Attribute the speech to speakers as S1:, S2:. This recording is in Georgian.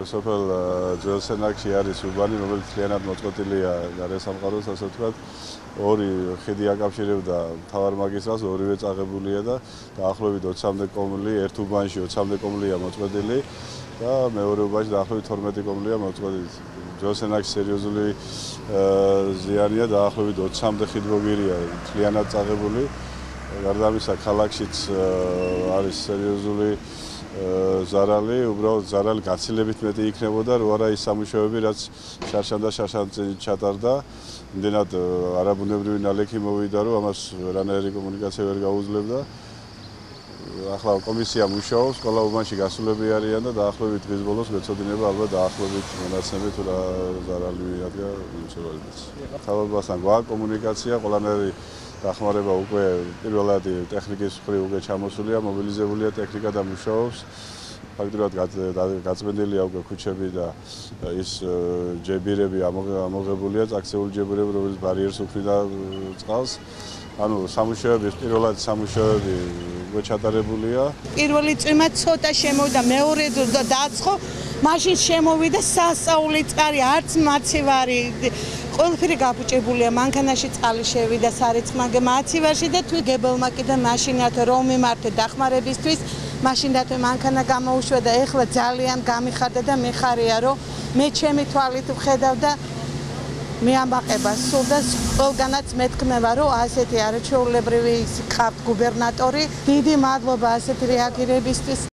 S1: სოფელ ძველსენაკში არის უბანი, რომელიც მთლიანად მოწყვეტილია გარესამყაროს, ასე ვთქვათ. ორი ხიდი აკავშირებდა მთავარ მაგისტრალს, ორივე წაღებულია და დაახლოებით 20-მდე კომლი, ერთ უბანში 20-მდე კომლია მოწყვეტილი და მეორე უბანში დაახლოებით 12 კომლია მოწყვეტილი. ძველსენაკში სერიოზული ზიანია, დაახლოებით 20-მდე ხიდმოგირია მთლიანად წაღებული. გარდა ამისა, ქალაქშიც არის სერიოზული ზარალი, უბრალოდ ზარალი გაცილებით მეტი იქნებოდა, რო არა ის სამუშაოები, რაც შარშან და შარშანწინ ჩატარდა. იმდენად არაბუნებრივი ნალექი მოვიდა, რომ ამას ვერანაირი კომუნიკაცია ვერ გაუძლებდა. ახლა კომისია მუშაობს, ყველა უბანში გასულები არიან და დაახლოებით დღის ბოლოს მეცოდინება ალბათ დაახლოებით მონაცემებით რა ზარალი ადგა იმუშავებაც. თავებასთან გვაქვს კომუნიკაცია, ყველანაირი დახმარება უკვე პირველად ტექნიკის მხრივ უკვე ჩამოსულია, მობილიზებულია ტექნიკა და მუშაობს. ფაქტობრივად გაწმენდილია უკვე ქუჩები და ის ჯებირები ამოღებულია, წაქცეული ჯებირები, რომელიც ბარიერს უფრიდა წყალს. ანუ სამუშაოების პირველად სამუშაოები უკვე ჩატარებულია.
S2: პირველი წვიმა ცოტა შემოვიდა, მეორე დრო დააცხო, მაშინ შემოვიდა სასწაული წყარი, არც მაცივარი. ყველაფერი გაფუჭებულია, მანქანაში წყალი შევიდა სარიცხმაგე მაცივარში და თუ გებელმა კიდე მაშინათ რომ მიმართე დახმარებისთვის, მაშინათვე მანქანა გამოუშვა და ეხლა ძალიან გამიხარდა და მეხარია რომ მე ჩემი თვალით ვხედავ და მე ამაყება სულ და ყველგანაც მეთქმევა რომ ასეთი არაჩვეულებრივი გუბერნატორი, დიდი მადლობა ასეთი რეაგირებისთვის.